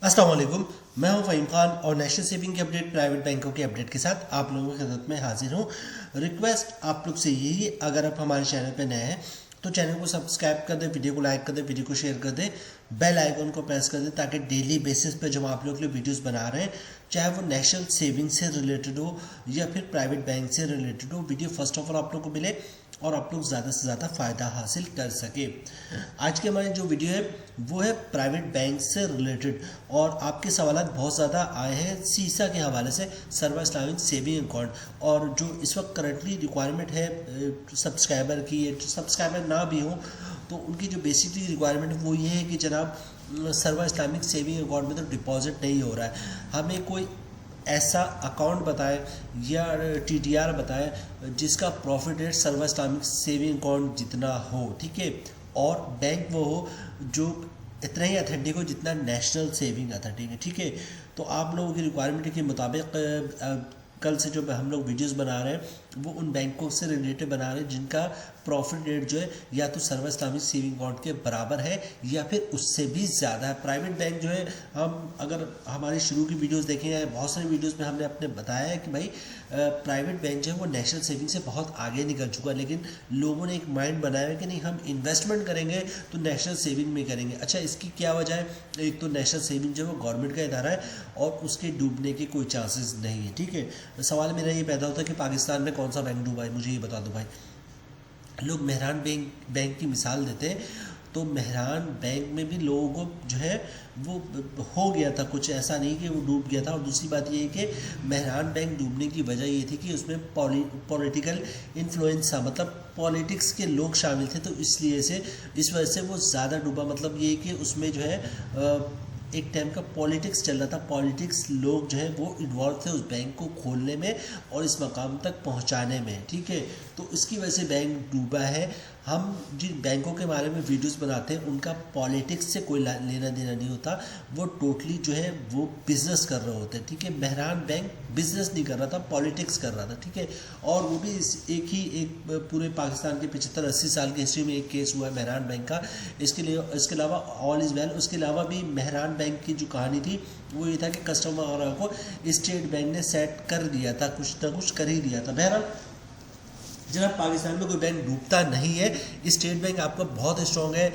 अस्सलाम वालेकुम। मैं हूं फ़हीम खान और नेशनल सेविंग की अपडेट, प्राइवेट बैंकों की अपडेट के साथ आप लोगों की खिदमत में हाजिर हूं। रिक्वेस्ट आप लोग से यही, अगर आप हमारे चैनल पर नए हैं तो चैनल को सब्सक्राइब कर दें, वीडियो को लाइक कर दें, वीडियो को शेयर कर दें, बेल आइकन को प्रेस कर दें ताकि डेली बेसिस पे जब आप लोग के लिए वीडियोस बना रहे हैं, चाहे वो नेशनल सेविंग से रिलेटेड हो या फिर प्राइवेट बैंक से रिलेटेड हो, वीडियो फर्स्ट ऑफ ऑल आप लोग को मिले और आप लोग ज़्यादा से ज़्यादा फ़ायदा हासिल कर सके। आज की हमारी जो वीडियो है वो है प्राइवेट बैंक से रिलेटेड और आपके सवाल बहुत ज़्यादा आए हैं सीसा के हवाले से, सर्वा इस्लामिक सेविंग अकाउंट। और जो इस वक्त करंटली रिक्वायरमेंट है सब्सक्राइबर की, सब्सक्राइबर ना भी हो तो उनकी जो बेसिकली रिक्वायरमेंट है वो ये है कि जनाब सर्वा इस्लामिक सेविंग अकाउंट में तो डिपॉजिट नहीं हो रहा है, हमें कोई ऐसा अकाउंट बताएं या टीटीआर बताएं जिसका प्रॉफिट रेट सर्वा इस्लामिक सेविंग अकाउंट जितना हो, ठीक है, और बैंक वो हो जो इतना ही अथेंटिक हो जितना नेशनल सेविंग अथेंटिक है, ठीक है। तो आप लोगों की रिक्वायरमेंट के मुताबिक कल से जो हम लोग वीडियोस बना रहे हैं वो उन बैंकों से रिलेटेड बना रहे हैं जिनका प्रॉफिट रेट जो है या तो सर्वा इस्लामिक सेविंग अकाउंट के बराबर है या फिर उससे भी ज़्यादा है। प्राइवेट बैंक जो है, हम अगर हमारी शुरू की वीडियोस देखें, बहुत सारी वीडियोस में हमने अपने बताया है कि भाई प्राइवेट बैंक जो है वो नेशनल सेविंग से बहुत आगे निकल चुका है, लेकिन लोगों ने एक माइंड बनाया है कि नहीं, हम इन्वेस्टमेंट करेंगे तो नेशनल सेविंग में करेंगे। अच्छा, इसकी क्या वजह है? एक तो नेशनल सेविंग जो है वो गवर्नमेंट का इदारा है और उसके डूबने के कोई चांसेस नहीं है, ठीक है। सवाल मेरा ये पैदा होता है कि पाकिस्तान में कौन सा बैंक डूबा है, मुझे ये बता दो भाई। लोग मेहरान बैंक की मिसाल देते हैं, तो मेहरान बैंक में भी लोगों को जो है वो हो गया था, कुछ ऐसा नहीं कि वो डूब गया था। और दूसरी बात ये है कि मेहरान बैंक डूबने की वजह ये थी कि उसमें पॉलिटिकल इन्फ्लुएंस था, मतलब पॉलिटिक्स के लोग शामिल थे, तो इसलिए से इस वजह से वो ज़्यादा डूबा। मतलब ये कि उसमें जो है एक टाइम का पॉलिटिक्स चल रहा था, पॉलिटिक्स लोग जो है वो इन्वॉल्व थे उस बैंक को खोलने में और इस मकाम तक पहुंचाने में, ठीक है। तो इसकी वजह से बैंक डूबा है। हम जिन बैंकों के बारे में वीडियोस बनाते हैं उनका पॉलिटिक्स से कोई लेना देना नहीं होता, वो टोटली जो है वो बिजनेस कर रहे होते हैं, ठीक है। मेहरान बैंक बिजनेस नहीं कर रहा था, पॉलिटिक्स कर रहा था, ठीक है। और वो भी एक पूरे पाकिस्तान के 75-80 साल की हिस्ट्री में एक केस हुआ है मेहरान बैंक का। इसके अलावा ऑल इज़ वेल, उसके अलावा भी मेहरान बैंक की जो कहानी थी वो ये था कि कस्टमर वगैरह को स्टेट बैंक ने सेट कर दिया था, कुछ ना कुछ कर ही दिया था। बहरहाल जनाब, पाकिस्तान में कोई बैंक डूबता नहीं है, स्टेट बैंक आपका बहुत स्ट्रॉन्ग है,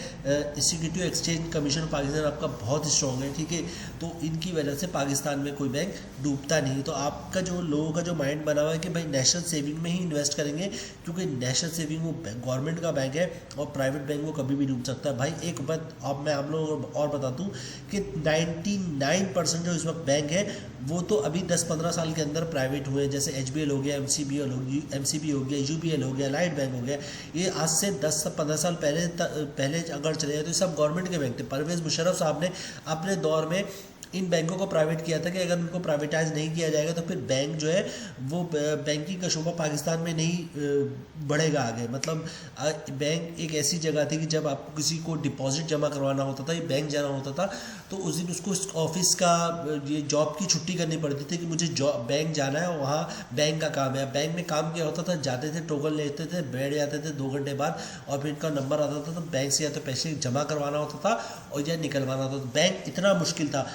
सिक्योरिटी एक्सचेंज कमीशन पाकिस्तान आपका बहुत स्ट्रॉन्ग है, ठीक है। तो इनकी वजह से पाकिस्तान में कोई बैंक डूबता नहीं। तो आपका जो लोगों का जो माइंड बना हुआ है कि भाई नेशनल सेविंग में ही इन्वेस्ट करेंगे, क्योंकि नेशनल सेविंग वो गवर्नमेंट का बैंक है और प्राइवेट बैंक वो कभी भी डूब सकता है। भाई एक बात अब मैं आप लोगों को और बता दूँ कि 99% जो इस वक्त बैंक है वो तो अभी 10-15 साल के अंदर प्राइवेट हुए, जैसे HBL हो गया, MCB हो गया, UBL हो गया, लाइट बैंक हो गया। ये आज से 10 से 15 साल पहले अगर चले जाए तो ये सब गवर्नमेंट के बैंक थे। परवेज़ मुशर्रफ साहब ने अपने दौर में इन बैंकों को प्राइवेट किया था कि अगर उनको प्राइवेटाइज नहीं किया जाएगा तो फिर बैंक जो है वो बैंकिंग का शोबा पाकिस्तान में नहीं बढ़ेगा आगे। मतलब बैंक एक ऐसी जगह थी कि जब आपको किसी को डिपॉजिट जमा करवाना होता था या बैंक जाना होता था तो उस दिन उसको ऑफिस का ये जॉब की छुट्टी करनी पड़ती थी कि मुझे बैंक जाना है, वहाँ बैंक का काम है। बैंक में काम क्या होता था, जाते थे, टोकन लेते थे, बैठ जाते थे 2 घंटे बाद और फिर इनका नंबर आता था तो बैंक से या तो पैसे जमा करवाना होता था और या निकलवाना होता था। बैंक इतना मुश्किल था,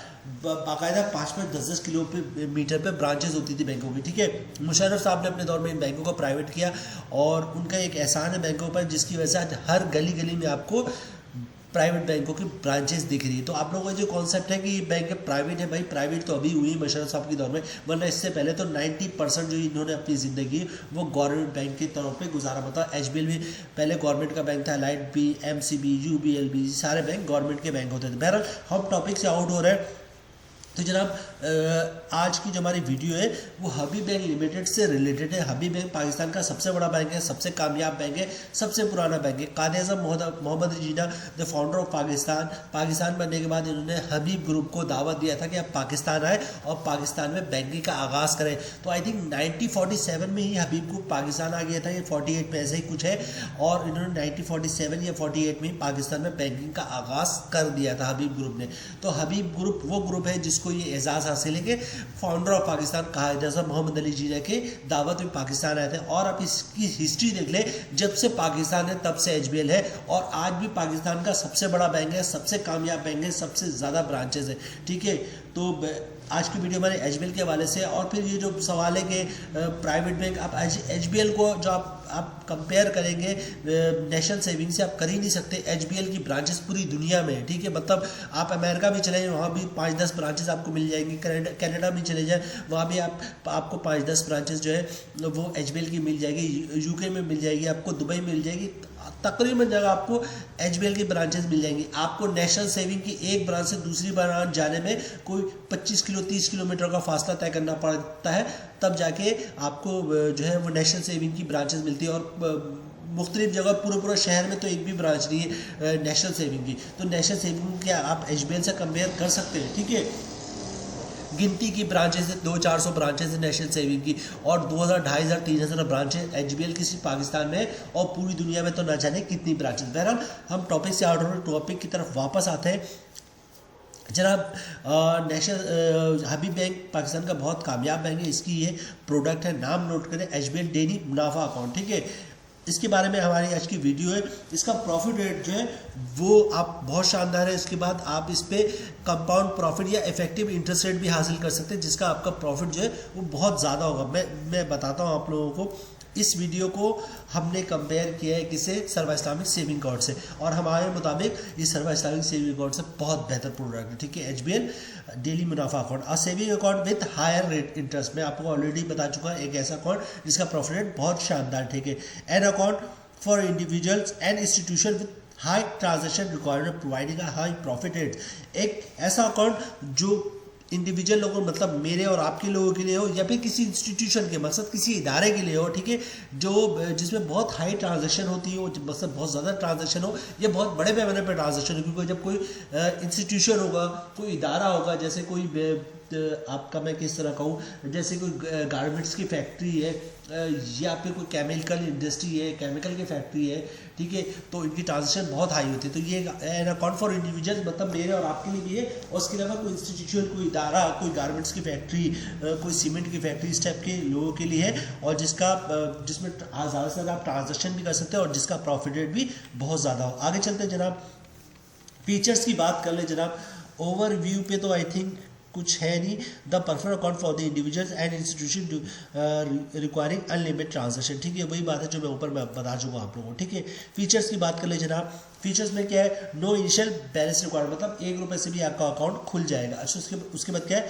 बाकायदा 5-5, 10-10 किलोमीटर पे ब्रांचेस होती थी बैंकों की, ठीक है। मुशर्रफ साहब ने अपने दौर में इन बैंकों को प्राइवेट किया और उनका एक एहसान है बैंकों पर, जिसकी वजह से आज हर गली गली में आपको प्राइवेट बैंकों की ब्रांचेस दिख रही है। तो आप लोगों का जो कॉन्सेप्ट है कि ये बैंक प्राइवेट है, भाई प्राइवेट तो अभी हुई मुशर्रफ साहब के दौर में, वरना इससे पहले तो 90% जो इन्होंने अपनी ज़िंदगी वो गवर्नमेंट बैंक के तौर पे गुजारा। बताओ, HBL भी पहले गवर्नमेंट का बैंक था, लाइट भी, MCB, UBL भी, सारे बैंक गवर्नमेंट के बैंक होते थे। बहरहाल हम टॉपिक से आउट हो रहे हैं। तो जनाब आज की जो हमारी वीडियो है वो हबीब बैंक लिमिटेड से रिलेटेड है। हबीब बैंक पाकिस्तान का सबसे बड़ा बैंक है, सबसे कामयाब बैंक है, सबसे पुराना बैंक है। कायद-ए-आज़म मोहम्मद जिन्ना द फाउंडर ऑफ पाकिस्तान बनने के बाद इन्होंने हबीब ग्रुप को दावत दिया था कि आप पाकिस्तान आए और पाकिस्तान में बैंकिंग का आगाज़ करें। तो आई थिंक 1947 में ही हबीब ग्रुप पाकिस्तान आ गया था, ये 48 में ऐसे ही कुछ है, और इन्होंने 1947 या 48 में पाकिस्तान में बैंकिंग का आगाज़ कर दिया था हबीब ग्रुप ने। तो हबीब ग्रुप वो ग्रुप है जिसको जिसको ये एजाज़ हासिल है कि फाउंडर ऑफ पाकिस्तान कहा है, जैसा मोहम्मद अली जीना के दावत में पाकिस्तान आए थे। और आप इसकी हिस्ट्री देख ले, जब से पाकिस्तान है तब से HBL है और आज भी पाकिस्तान का सबसे बड़ा बैंक है, सबसे कामयाब बैंक है, सबसे ज़्यादा ब्रांचेज है। ठीक है, तो आज की वीडियो हमारे HBL के हवाले से। और फिर ये जो सवाल है कि प्राइवेट बैंक, आप HBL को जो आप कंपेयर करेंगे नेशनल सेविंग से, आप कर ही नहीं सकते। HBL की ब्रांचेस पूरी दुनिया में है। ठीक है, मतलब आप अमेरिका भी चले जाए वहाँ भी 5-10 ब्रांचेस आपको मिल जाएंगी, कनाडा भी चले जाए वहाँ भी आपको 5-10 ब्रांचेस जो है वो HBL की मिल जाएगी, UK में मिल जाएगी, आपको दुबई में मिल जाएगी, तकरीबन जगह आपको HBL की ब्रांचेस मिल जाएंगी। आपको नेशनल सेविंग की एक ब्रांच से दूसरी ब्रांच जाने में कोई 25 किलो 30 किलोमीटर का फासला तय करना पड़ता है, तब जाके आपको जो है वो नेशनल सेविंग की ब्रांचेस मिलती है। और मुख्तलिफ जगह पूरे शहर में तो एक भी ब्रांच नहीं है नेशनल सेविंग की। तो नेशनल सेविंग क्या आप HBL से कंपेयर कर सकते हैं? ठीक है, गिनती की ब्रांचेस है, 200-400 ब्रांचेस है नेशनल सेविंग की, और 2000, 2500, 3000 ब्रांचेस HBL की सिर्फ पाकिस्तान में, और पूरी दुनिया में तो ना जाने कितनी ब्रांचेस। बहरहाल हम टॉपिक से आउट हो, टॉपिक की तरफ वापस आते हैं। जनाब, नेशनल हबीब बैंक पाकिस्तान का बहुत कामयाब बैंक है। इसकी ये प्रोडक्ट है, नाम नोट करें, HBL डेली मुनाफा अकाउंट। ठीक है, इसके बारे में हमारी आज की वीडियो है। इसका प्रॉफिट रेट जो है वो आप बहुत शानदार है। इसके बाद आप इस पर कंपाउंड प्रॉफिट या इफेक्टिव इंटरेस्ट रेट भी हासिल कर सकते हैं, जिसका आपका प्रॉफिट जो है वो बहुत ज़्यादा होगा। मैं बताता हूँ आप लोगों को। इस वीडियो को हमने कंपेयर किया है किसे, सर्वा इस्लामिक सेविंग अकाउंट से, और हमारे मुताबिक ये सर्वा इस्लामिक सेविंग अकाउंट से बहुत बेहतर प्रोडक्ट है। ठीक है, HBL डेली मुनाफा अकाउंट, और saving account with higher rate interest. मैं आपको ऑलरेडी बता चुका एक ऐसा अकाउंट जिसका प्रॉफिट रेट बहुत शानदार। ठीक है, an account for individuals and institution with high transaction requirement providing high profit rate. एक ऐसा अकाउंट जो इंडिविजुअल लोगों, मतलब मेरे और आपके लोगों के लिए हो, या फिर किसी इंस्टीट्यूशन के, मतलब किसी इदारे के लिए हो। ठीक है, जो जिसमें बहुत हाई ट्रांजैक्शन होती हो, मतलब बहुत ज़्यादा ट्रांजैक्शन हो, या बहुत बड़े पैमाने पर ट्रांजैक्शन हो। क्योंकि जब कोई इंस्टीट्यूशन होगा, कोई इदारा होगा, जैसे कोई आपका, मैं किस तरह कहूँ, जैसे कोई गारमेंट्स की फैक्ट्री है, या फिर कोई केमिकल इंडस्ट्री है, केमिकल की फैक्ट्री है। ठीक है, तो इनकी ट्रांजेक्शन बहुत हाई होती है। तो ये एन अकाउंट फॉर इंडिविजुअल मतलब मेरे और आपके लिए भी है, और उसके अलावा कोई इंस्टीट्यूशन, कोई इदारा, कोई गारमेंट्स की फैक्ट्री, कोई सीमेंट की फैक्ट्री, इस टाइप के लोगों के लिए है, और जिसमें ज़्यादा से ज़्यादा आप ट्रांजेक्शन भी कर सकते हैं, और जिसका प्रॉफिट रेट भी बहुत ज़्यादा हो। आगे चलते हैं जनाब, फीचर्स की बात कर ले जनाब। ओवरव्यू पे तो आई थिंक कुछ है नहीं। The perfect account for the individuals and institution requiring unlimited transaction. ठीक है, वही बात है जो मैं ऊपर बता चुका हूँ आप लोगों को। ठीक है, फीचर्स की बात कर ले जनाब। फीचर्स में क्या है, नो इनिशियल बैलेंस रिक्वायर्ड, मतलब 1 रुपये से भी आपका अकाउंट खुल जाएगा। अच्छा, उसके बाद क्या है,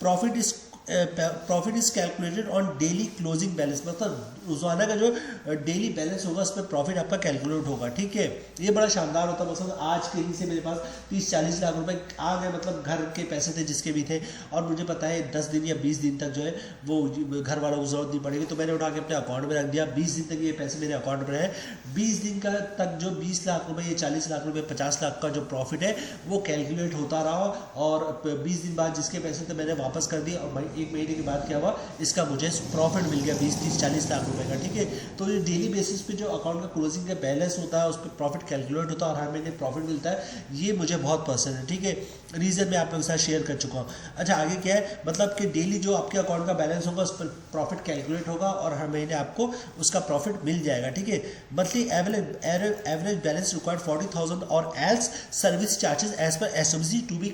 profit is calculated on daily closing balance, मतलब रोजाना का जो डेली बैलेंस होगा उस पर प्रॉफिट आपका कैलकुलेट होगा। ठीक है, ये बड़ा शानदार होता है। मतलब आज के दिन से मेरे पास 30-40 लाख रुपए आ गए, मतलब घर के पैसे थे जिसके भी थे, और मुझे पता है 10 दिन या 20 दिन तक जो है वो घर वालों को जरूरत नहीं पड़ेगी, तो मैंने उठा के अपने अकाउंट में रख दिया। 20 दिन तक ये पैसे मेरे अकाउंट में रहे। 20 दिन का तक जो 20 लाख रुपये या 40 लाख रुपये 50 लाख का जो प्रॉफिट है वो कैलकुलेट होता रहा, और 20 दिन बाद जिसके पैसे थे मैंने वापस कर दिए, और 1 महीने के बाद क्या हुआ, इसका मुझे प्रॉफिट मिल गया 20-30-40 लाख रुपए का। ठीक है, तो ये डेली बेसिस पे जो अकाउंट का क्लोजिंग का बैलेंस होता है उस पर प्रॉफिट कैलकुलेट होता है, और हर महीने प्रॉफिट मिलता है। ये मुझे बहुत पसंद है। ठीक है, रीज़न मैं आप लोगों के साथ शेयर कर चुका हूँ। अच्छा, आगे क्या है, मतलब कि डेली जो आपके अकाउंट का बैलेंस होगा उस पर प्रॉफिट कैलकुलेट होगा, और हर महीने आपको उसका प्रॉफिट मिल जाएगा। ठीक है, मंथली एवरेज बैलेंस रिक्वायर्ड 40,000 और else service charges as per SOC to be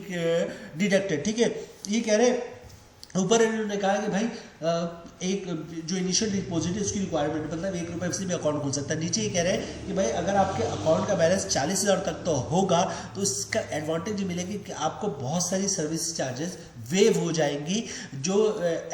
deducted. ठीक है, ये कह रहे ऊपर इन्होंने कहा कि भाई एक जो इनिशियल डिपॉजिट है उसकी रिक्वायरमेंट, मतलब 1 रुपये से भी अकाउंट खुल सकता है। नीचे ये कह रहे हैं कि भाई अगर आपके अकाउंट का बैलेंस 40,000 तक तो होगा, तो इसका एडवांटेज मिलेगी कि आपको बहुत सारी सर्विस चार्जेस वेव हो जाएंगी, जो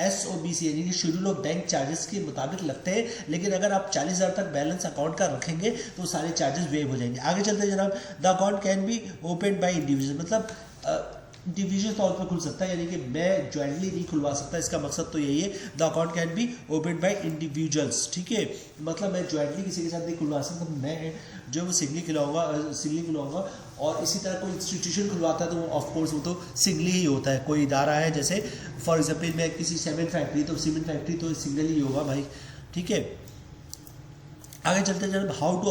SOBC यानी कि शेड्यूल ऑफ बैंक चार्जेस के मुताबिक लगते हैं। लेकिन अगर आप 40,000 तक बैलेंस अकाउंट का रखेंगे तो सारे चार्जेस वेव हो जाएंगे। आगे चलते हैं जनाब, the account can be open by individual, मतलब इंडिविजुअल तौर पर खुल सकता है, यानी कि मैं ज्वाइंटली नहीं खुलवा सकता। इसका मकसद तो यही है, the account can be open by individuals. ठीक है, मतलब मैं ज्वाइंटली किसी के साथ नहीं खुलवा सकता, मैं जो वो सिंगली खुलवाऊंगा। और इसी तरह कोई इंस्टीट्यूशन खुलवाता है तो वो ऑफकोर्स वो तो सिंगली ही होता है। कोई इदारा है, जैसे फॉर एग्जाम्पल मैं किसी सीमेंट फैक्ट्री, तो सीमेंट फैक्ट्री तो सिंगल ही होगा भाई। ठीक है, आगे चलते हैं जनाब, हाउ टू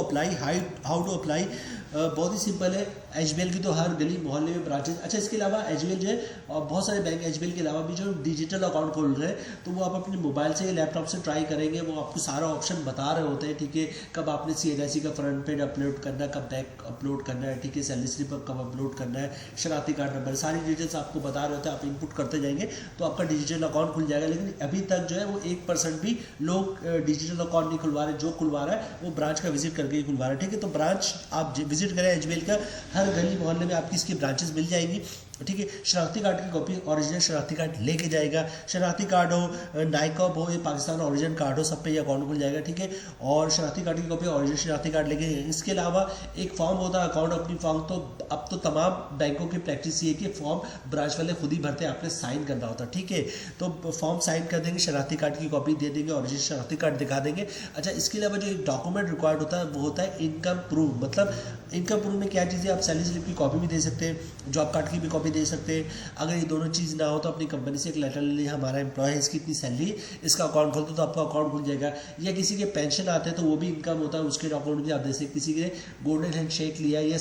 अप्लाई बहुत ही सिंपल है। एचबीएल की तो हर गली मोहल्ले में ब्रांचेस। अच्छा, इसके अलावा एचबीएल जो है और बहुत सारे बैंक एचबीएल के अलावा भी जो डिजिटल अकाउंट खोल रहे हैं, तो वो आप अपने मोबाइल से या लैपटॉप से ट्राई करेंगे, वो आपको सारा ऑप्शन बता रहे होते हैं, ठीक है। कब आपने CNIC का फ्रंट पेज अपलोड करना है, कब बैक अपलोड करना है, ठीक है, सैलरी स्लिप कब अपलोड करना है, शनाख्ती कार्ड नंबर, सारी डिटेल्स आपको बता रहे होते हैं। आप इनपुट करते जाएंगे तो आपका डिजिटल अकाउंट खुल जाएगा। लेकिन अभी तक जो है वो 1% भी लोग डिजिटल अकाउंट नहीं खुलवा रहे। जो खुलवा रहा है वो ब्रांच का विजिट करके ही खुलवा रहा है, ठीक है। तो ब्रांच आप विजिट करें एचबीएल का, हर गली मोहल्ले में आपकी इसकी ब्रांचेस मिल जाएंगी, ठीक है। शनाख्ती कार्ड की कॉपी, ओरिजिनल शनाख्ती कार्ड लेके जाएगा। शनाख्ती कार्ड हो, नाइकॉब हो, ये पाकिस्तान ओरिजिनल कार्ड हो, सब पे ये अकाउंट खुल जाएगा, ठीक है। और शनाख्ती कार्ड की कॉपी, ओरिजिनल शनाख्ती कार्ड लेके। इसके अलावा एक फॉर्म होता है अकाउंट ओपनिंग फॉर्म, तो अब तो तमाम बैंकों की प्रैक्टिस ये है कि फॉर्म ब्रांच वाले खुद ही भरते हैं, आपने साइन करना होता है, ठीक है। तो फॉर्म साइन कर देंगे, शनाख्ती कार्ड की कॉपी दे देंगे, ओरिजिनल शनाख्ती कार्ड दिखा देंगे। अच्छा, इसके अलावा जो एक डॉक्यूमेंट रिक्वायर्ड होता है वो होता है इनकम प्रूफ। मतलब इनकम प्रूफ में क्या चीज़ें, आप सैलरी स्लिप की कॉपी भी दे सकते हैं, जॉब कार्ड की भी कॉपी दे सकते हैं। अगर ये दोनों चीज़ ना हो तो अपनी कंपनी से एक लेटर ले लीजिए, हमारा एम्प्लॉय है, इसकी इतनी सैलरी, इसका अकाउंट खोलते तो आपका अकाउंट खुल जाएगा। या किसी के पेंशन आते हैं तो वो भी इनकम होता है, उसके डॉक्यूमेंट भी आप दे सकते। किसी के गोल्डन हैंड शेक लिया या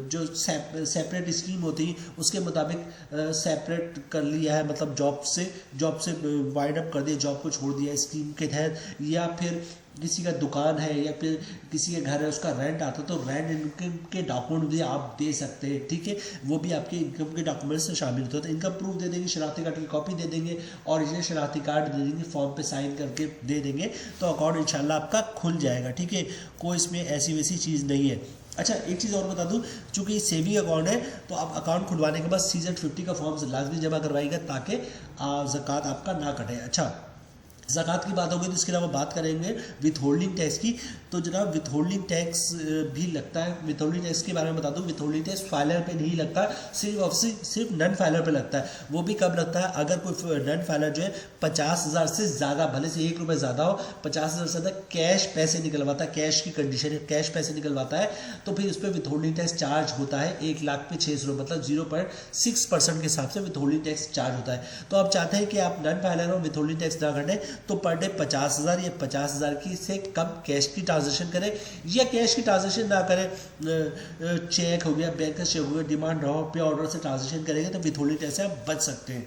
जो सेपरेट स्कीम होती है उसके मुताबिक सेपरेट कर लिया है, मतलब जॉब से वाइंड अप कर दिया, जॉब को छोड़ दिया स्कीम के तहत। या फिर किसी का दुकान है या फिर किसी के घर है, उसका रेंट आता है, तो रेंट इनकम के डॉक्यूमेंट भी आप दे सकते हैं, ठीक है। वो भी आपके इनकम के डॉक्यूमेंट्स से शामिल होते हैं। तो इनकम प्रूफ दे देंगे, शनाख्ती कार्ड की कॉपी दे देंगे, ओरिजिनल शनाख्ती कार्ड दे देंगे, फॉर्म पे साइन करके दे देंगे, तो अकाउंट इंशाल्लाह आपका खुल जाएगा, ठीक है। कोई इसमें ऐसी वैसी चीज़ नहीं है। अच्छा, एक चीज़ और बता दूं, चूंकि सेविंग अकाउंट है तो आप अकाउंट खुलवाने के बाद CZ50 का फॉर्म लाजमी जमा करवाइएगा ताकि ज़कात आपका ना कटे। अच्छा, ज़कात की बात होगी तो इसके अलावा बात करेंगे विथ होल्डिंग टैक्स की। तो जनाब विथ होल्डिंग टैक्स भी लगता है। विथ होल्डिंग टैक्स के बारे में बता दूं, विथ होल्डिंग टैक्स फाइलर पे नहीं लगता, सिर्फ नन फाइलर पे लगता है। वो भी कब लगता है, अगर कोई नन फाइलर जो है 50,000 से ज़्यादा, भले से ₹1 ज़्यादा हो, 50,000 से ज़्यादा कैश पैसे निकलवाता है, कैश की कंडीशन है, कैश पैसे निकलवाता है, तो फिर उस पर विथ होल्डिंग टैक्स चार्ज होता है 1,00,000 पे 600, मतलब 0.6% के हिसाब से विथ होल्डिंग टैक्स चार्ज होता है। तो आप चाहते हैं कि आप नन फाइलर हो, विथ होल्डिंग टैक्स ना कटें, तो पर डे 50,000 या 50,000 की से कम कैश की ट्रांजेक्शन करें, या कैश की ट्रांजेक्शन ना करें, चेक हो गया, बैंक का चेक हो गया, डिमांड ड्राफ्ट पे ऑर्डर से ट्रांजेक्शन करेंगे तो विथ होल्डिंग टैक्स से आप बच सकते हैं।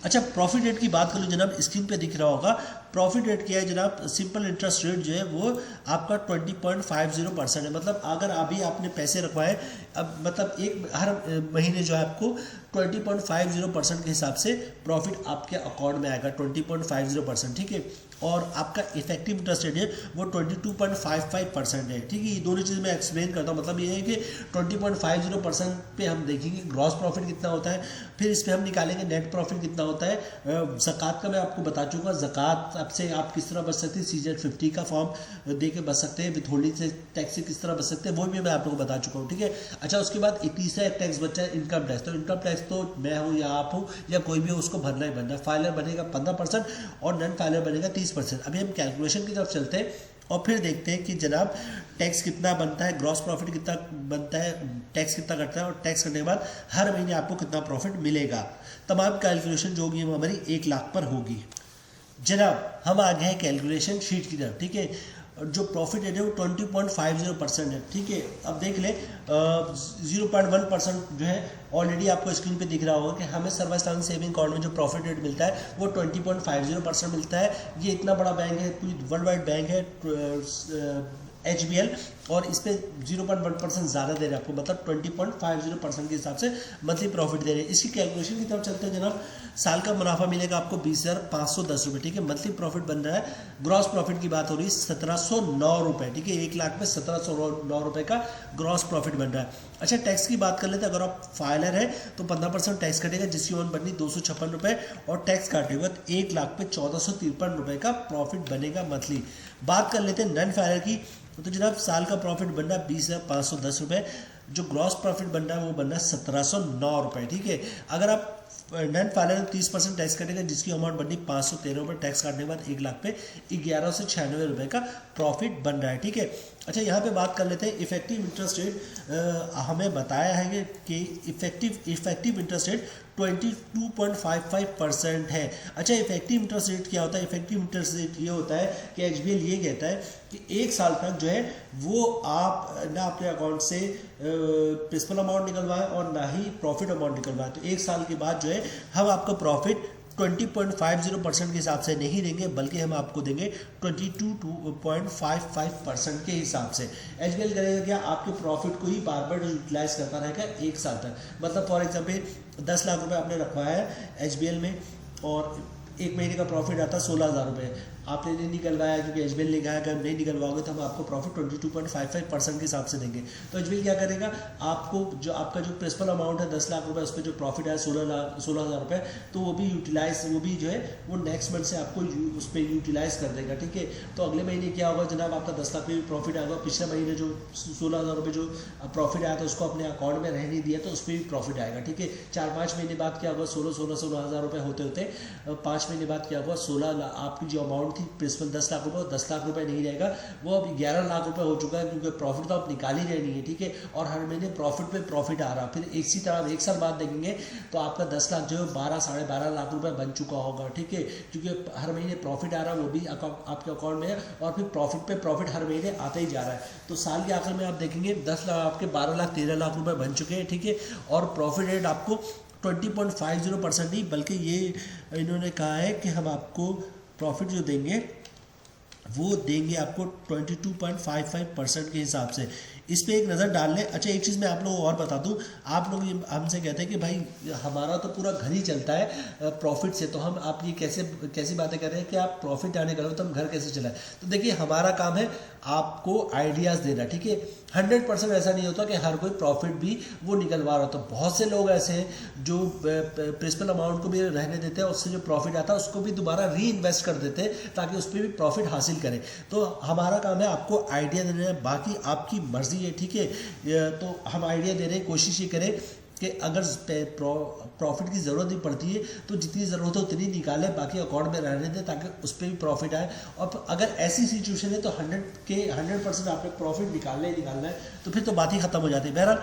अच्छा, प्रॉफिट रेट की बात करूँ जनाब, स्क्रीन पे दिख रहा होगा। प्रॉफिट रेट क्या है जनाब, सिंपल इंटरेस्ट रेट जो है वो आपका 20.50% है। मतलब अगर अभी आपने पैसे रखवाए, अब मतलब हर महीने जो है आपको 20.50% के हिसाब से प्रॉफिट आपके अकाउंट में आएगा, 20.50%, ठीक है। और आपका इफेक्टिव इंटरेस्ट रेट है वो 22.55% है, ठीक है। ये दोनों चीज़ मैं एक्सप्लेन करता हूँ। मतलब ये है कि 20.50% पे हम देखेंगे ग्रॉस प्रॉफिट कितना होता है, फिर इस पर हम निकालेंगे नेट प्रॉफिट कितना होता है। ज़कात का मैं आपको बता चुका, ज़कात से आप किस तरह बच सकते हैं, CZ50 का फॉर्म दे के बच सकते हैं, विथ होल्डिंग से टैक्स से किस तरह बच सकते हैं, वो भी मैं आप लोगों को बता चुका हूँ, ठीक है। अच्छा, उसके बाद एक तीसरा टैक्स बचा है इनकम टैक्स। तो इनकम टैक्स तो मैं हूँ या आप हूँ या कोई भी हो, उसको भरना ही भरना है। फाइलर बनेगा 15% और नन फाइलर बनेगा 30%। अभी हम कैलकुलेशन की तरफ चलते हैं और फिर देखते हैं कि जनाब टैक्स कितना बनता है, ग्रॉस प्रॉफिट कितना बनता है, टैक्स कितना कटता है, और टैक्स करने के बाद हर महीने आपको कितना प्रॉफिट मिलेगा। तमाम कैलकुलेशन जो होगी वो हमारी 1,00,000 पर होगी। जनाब हम आ गए हैं कैलकुलेशन शीट की तरफ, ठीक है। जो प्रॉफिट रेट है वो 20.50% है, ठीक है। अब देख ले 0.1% जो है ऑलरेडी आपको स्क्रीन पे दिख रहा होगा कि हमें सर्वस्टान सेविंग अकाउंट में जो प्रॉफिट रेट मिलता है वो 20.50% मिलता है। ये इतना बड़ा बैंक है, पूरी वर्ल्ड वाइड बैंक है HBL, और इस पर 0.1% ज़्यादा दे रहे हैं आपको, मतलब 20.50% के हिसाब से मंथली प्रॉफिट दे रहे हैं। इसकी कैलकुलेशन की तरफ चलते हैं जनाब। साल का मुनाफा मिलेगा आपको 20,510 रुपये, ठीक है। मंथली प्रॉफिट बन रहा है, ग्रॉस प्रॉफिट की बात हो रही है 1,709 रुपये, ठीक है। 1,00,000 में 1,709 रुपये का ग्रॉस प्रॉफिट बन रहा है। अच्छा, टैक्स की बात कर लेते हैं। अगर आप फाइलर है तो 15% टैक्स कटेगा, जिसकी अमाउंट बननी 256 रुपये, और टैक्स काटेगा तो 1,00,000 पे 1,453 रुपये का प्रॉफिट बनेगा मंथली। बात कर लेते हैं नन फाइलर की। तो जनाब साल का प्रॉफिट बन रहा है 20,510 रुपये, जो ग्रॉस प्रॉफिट बन रहा है वो बन रहा है 1,709 रुपये, ठीक है। अगर आप नन फाइलर 30% टैक्स कटेगा, जिसकी अमाउंट बननी 513 रुपये, टैक्स काटने के बाद 1,00,000 पे 1196 रुपये का प्रॉफिट बन रहा है, ठीक है। अच्छा, यहाँ पे बात कर लेते हैं इफेक्टिव इंटरेस्ट रेट। हमें बताया है कि इफेक्टिव इंटरेस्ट रेट 22.55% है। अच्छा, इफेक्टिव इंटरेस्ट रेट क्या होता है? इफेक्टिव इंटरेस्ट रेट ये होता है कि एचबीएल ये कहता है कि एक साल तक जो है वो आप ना अपने अकाउंट से प्रिंसिपल अमाउंट निकलवाएं और ना ही प्रॉफिट अमाउंट निकलवाएं। तो एक साल के बाद जो है हम आपको प्रॉफिट 20.50% के हिसाब से नहीं देंगे, बल्कि हम आपको देंगे 22.55% के हिसाब से। एचबीएल करेगा क्या? आपके प्रॉफिट को ही बार बार यूटिलाइज करता रहेगा एक साल तक। मतलब फॉर एग्जांपल 10 लाख रुपए आपने रखवाया है एचबीएल में और एक महीने का प्रॉफिट आता है 16,000 रुपये, आपने नहीं निकलवाया क्योंकि एचबीएल ने कहा कि हम नहीं निकलवाओगे तो हम आपको प्रॉफिट 22.55% के हिसाब से देंगे। तो एचबीएल क्या करेगा? आपको जो आपका जो प्रिंसिपल अमाउंट है 10 लाख रुपए, उस पर जो प्रॉफिट है 16,000 रुपये, तो वो भी जो है वो नेक्स्ट मंथ से आपको उस पर यूटिलाइज कर देगा। ठीक है, तो अगले महीने क्या होगा जनाब? आपका 10 लाख में भी प्रॉफिट आएगा, पिछले महीने जो 16,000 रुपये जो प्रॉफिट आया था उसको अपने अकाउंट में रहने दिया तो उस पर भी प्रॉफिट आएगा। ठीक है, 4-5 महीने बाद क्या होगा? 16,000 रुपये होते होते 5 महीने बाद क्या होगा? 16 लाख आपकी जो अमाउंट थी प्रिंसिपल 10 लाख रुपये, 10 लाख रुपये नहीं रहेगा, वो अब 11 लाख रुपये हो चुका है, क्योंकि प्रॉफिट तो आप निकाल ही रहे नहीं है। ठीक है, और हर महीने प्रॉफिट पे प्रॉफिट आ रहा। फिर इसी तरह एक साल बाद देखेंगे तो आपका 10 लाख जो है 12-12.5 लाख रुपये बन चुका होगा। ठीक है, क्योंकि हर महीने प्रॉफिट आ रहा है, वो भी आपके अकाउंट में है और फिर प्रॉफिट पे प्रॉफिट हर महीने आता ही जा रहा है। तो साल के आखिर में आप देखेंगे 10 लाख आपके 12 लाख 13 लाख रुपये बन चुके हैं। ठीक है, और प्रॉफिट रेट आपको 20.50% नहीं, बल्कि ये इन्होंने कहा है कि हम आपको प्रॉफिट जो देंगे वो देंगे आपको 22.55% के हिसाब से। इस पे एक नज़र डाल लें। अच्छा, एक चीज़ मैं आप लोगों को और बता दूं, आप लोग हमसे कहते हैं कि भाई हमारा तो पूरा घर ही चलता है प्रॉफिट से, तो हम आप ये कैसी बातें कर रहे हैं कि आप प्रॉफिट आने करो तो हम घर कैसे चलाएं? तो देखिए, हमारा काम है आपको आइडियाज़ देना। ठीक है, 100% ऐसा नहीं होता कि हर कोई प्रॉफिट भी वो निकलवा रहा हो। तो बहुत से लोग ऐसे हैं जो प्रिंसिपल अमाउंट को भी रहने देते हैं, उससे जो प्रॉफिट आता है उसको भी दोबारा री इन्वेस्ट कर देते हैं ताकि उस पर भी प्रॉफिट हासिल करें। तो हमारा काम है आपको आइडिया देना है, बाकी आपकी मर्जी है। ठीक है, तो हम आइडिया दे रहे हैं, कोशिश ये करें कि अगर प्रॉफिट की ज़रूरत नहीं पड़ती है तो जितनी ज़रूरत है उतनी निकालें, बाकी अकाउंट में रहने दें ताकि उस पर भी प्रॉफिट आए। और अगर ऐसी सिचुएशन है तो 100% आपने प्रॉफिट निकालना ही निकालना है, तो फिर तो बात ही खत्म हो जाती है। बहरहाल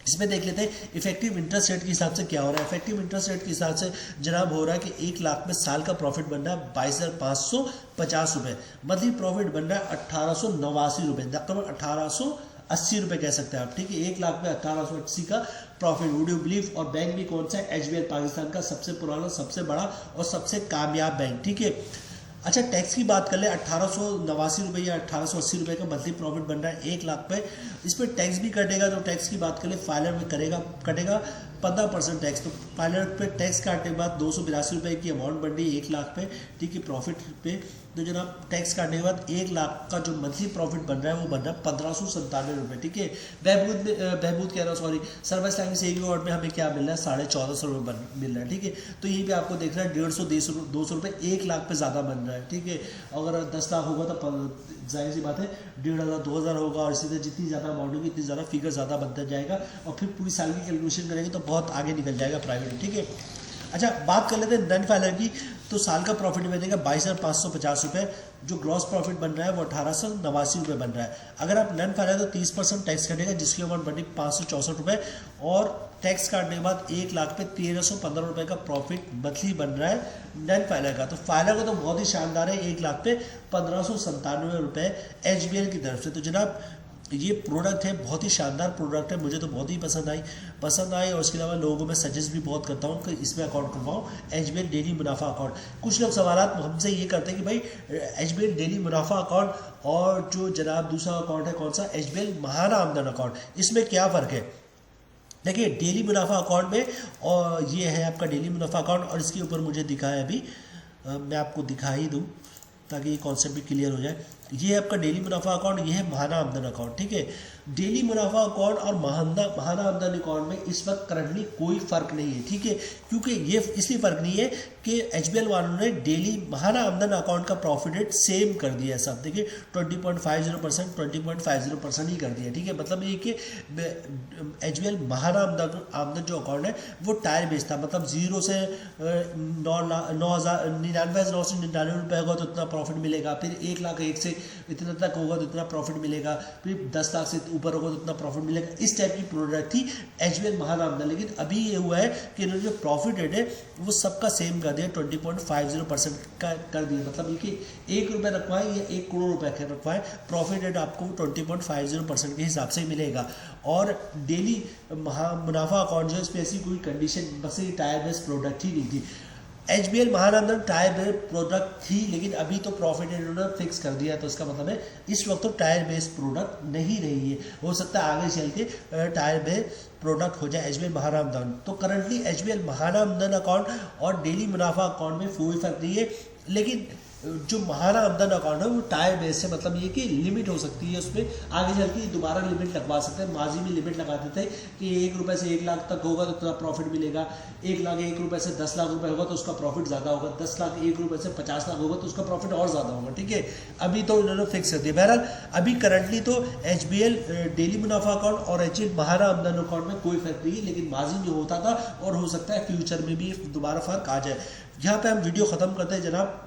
इसमें देख लेते हैं इफेक्टिव इंटरेस्ट रेट के हिसाब से क्या हो रहा है। इफेक्टिव इंटरेस्ट रेट के हिसाब से जनाब हो रहा है कि 1 लाख में साल का प्रॉफिट बन रहा है 22,550 रुपये, मंथली प्रॉफिट बन रहा है 1889 रुपये, 1880 रुपये कह सकते हैं आप। ठीक है, 1 लाख में 1880 का प्रॉफिट। Would you believe? और बैंक भी कौन सा है? एचबीएल, पाकिस्तान का सबसे पुराना, सबसे बड़ा और सबसे कामयाब बैंक। ठीक है, अच्छा, टैक्स की बात कर ले, 1889 रुपये या 1880 रुपये का मंथली प्रॉफिट बन रहा है 1 लाख पे। इस पर टैक्स भी कटेगा। तो टैक्स की बात कर ले, फाइलर में कटेगा 15% टैक्स। तो फाइलर पे टैक्स काटने के बाद 282 रुपये की अमाउंट बन रही है 1 लाख पे। ठीक है, प्रॉफिट पे तो जनाब टैक्स काटने के बाद 1 लाख का जो मंथली प्रॉफिट बन रहा है वो बन रहा है 1597 रुपये। ठीक है, बहबूद कह रहा हूँ, सॉरी, सर्विस टाइम से एक वॉर्ड में हमें क्या मिल रहा है? 1450 रुपये मिल रहा है। ठीक है, तो यहीं पे आपको देख रहा है 150-200 रुपये 1 लाख पे ज़्यादा बन रहा है। ठीक है, अगर 10 लाख होगा तो जाहिर सी बात है 1,500-2,000 होगा, और इसी तरह जितनी ज़्यादा अमाउंट होगी इतनी ज़्यादा फिगर ज़्यादा बनता जाएगा, और फिर पूरी साल की कैलकुलेशन करेंगे तो बहुत आगे निकल जाएगा प्राइवेट। ठीक है, अच्छा, बात कर लेते हैं नन फाइलर की। तो साल का प्रॉफिट बनेगा 22,550 रुपये, जो ग्रॉस प्रॉफिट बन रहा है वो 1889 रुपये बन रहा है। अगर आप नन फाइलर तो 30% टैक्स कटेगा, जिसकी अमाउंट बनी 564 रुपये, और टैक्स काटने के बाद 1 लाख पे 1,315 रुपये का प्रॉफिट मंथली बन रहा है नन फाइलर का। तो फाइलर का तो बहुत ही शानदार है, 1 लाख पे 1597 रुपये एचबीएल की तरफ से। तो जनाब ये प्रोडक्ट है, बहुत ही शानदार प्रोडक्ट है, मुझे तो बहुत ही पसंद आई। और उसके अलावा लोगों को मैं सजेस्ट भी बहुत करता हूँ कि इसमें अकाउंट खुलवाओ, एचबीएल डेली मुनाफा अकाउंट। कुछ लोग सवाल हमसे ये करते हैं कि भाई एचबीएल डेली मुनाफा अकाउंट और जो जनाब दूसरा अकाउंट है कौन सा, एचबीएल महाना आमदन अकाउंट, इसमें क्या फ़र्क है? देखिए, डेली मुनाफा अकाउंट में, और ये है आपका डेली मुनाफा अकाउंट, और इसके ऊपर मुझे दिखा है अभी, मैं आपको दिखा ही दूँ ताकि ये कॉन्सेप्ट भी क्लियर हो जाए। ये है आपका डेली मुनाफा अकाउंट, ये है महाना आमदन अकाउंट। ठीक है, डेली मुनाफा अकाउंट और महाना आमदन अकाउंट में इस वक्त करंटली कोई फ़र्क नहीं है। ठीक है, क्योंकि ये इसलिए फ़र्क नहीं है कि एचबीएल वालों ने डेली महाना आमदन अकाउंट का प्रॉफिट रेट सेम कर दिया है सब। देखिए 20.50% ही कर दिया। ठीक है, मतलब ये कि एचबीएल महाना आमदन जो अकाउंट है वो टायर बेचता, मतलब 0 से 99,999 रुपये होगा तो उतना प्रॉफिट मिलेगा, फिर 1 लाख 1 से इतना तक होगा तो इतना प्रॉफिट मिलेगा, फिर 10 लाख से ऊपर होगा तो इतना प्रॉफिट मिलेगा, इस टाइप की प्रोडक्ट थी एचबीएल महारामदा। लेकिन अभी ये हुआ है कि इन्होंने जो प्रॉफिट रेट है वो सबका सेम कर दिया, 20.50% का कर दिया। मतलब ये कि 1 रुपये रखवाएं या 1 करोड़ रुपये रखवाएं, प्रॉफिट रेट आपको 20.50% के हिसाब से ही मिलेगा। और डेली मुनाफा अकाउंट जो है, इसमें ऐसी कोई कंडीशन, बस ये टायर बेस्ड प्रोडक्ट ही नहीं थी। HBL Mahananda tyre based product थी, लेकिन अभी तो प्रॉफिट इन्होंने फिक्स कर दिया, तो इसका मतलब है इस वक्त तो टायर बेस्ड प्रोडक्ट नहीं रही है। हो सकता है आगे चल के टायर बेस्ड प्रोडक्ट हो जाए एचबीएल महारामदन। तो करंटली एचबीएल महारामदन अकाउंट और डेली मुनाफा अकाउंट में कोई फर्क नहीं है, लेकिन जो महारामदन अकाउंट है वो टायर बेस है। मतलब ये कि लिमिट हो सकती है उसमें, आगे चल के दोबारा लिमिट लगवा सकते हैं। माजी में लिमिट लगाते थे कि 1 रुपये से 1 लाख तक होगा तो उतना प्रॉफिट मिलेगा, 1 लाख 1 रुपये से 10 लाख रुपए होगा तो उसका प्रॉफिट ज़्यादा होगा, 10 लाख 1 रुपये से 50 लाख होगा तो उसका प्रॉफिट और ज़्यादा होगा। ठीक है, अभी तो उन्होंने फिक्स कर दिया। बहरहाल अभी करंटली तो एचबीएल डेली मुनाफा अकाउंट और एचबीएल महारामदन अकाउंट में कोई फर्क नहीं है, लेकिन माजी में होता था और हो सकता है फ्यूचर में भी दोबारा फर्क आ जाए। यहाँ पे हम वीडियो ख़त्म करते हैं जनाब।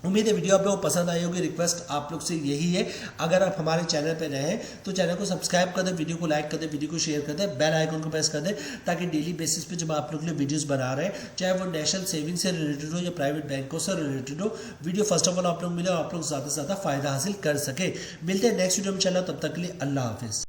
उम्मीद है वीडियो आप लोगों को पसंद आई होगी। रिक्वेस्ट आप लोग से यही है, अगर आप हमारे चैनल पर नए हैं तो चैनल को सब्सक्राइब कर दें, वीडियो को लाइक कर दें, वीडियो को शेयर कर दें, बेल आइकन को प्रेस कर दें, ताकि डेली बेसिस पे जब आप लोग के लिए वीडियोस बना रहे हैं, चाहे वो नेशनल सेविंग से रिलेटेड हो या प्राइवेट बैंकों से रिलेटेड हो, वीडियो फर्स्ट ऑफ ऑल आप लोग मिले और आप लोग ज़्यादा से ज़्यादा फायदा हासिल कर सके। मिलते हैं नेक्स्ट वीडियो में, चला तब तक के लिए अल्लाह हाफिज़।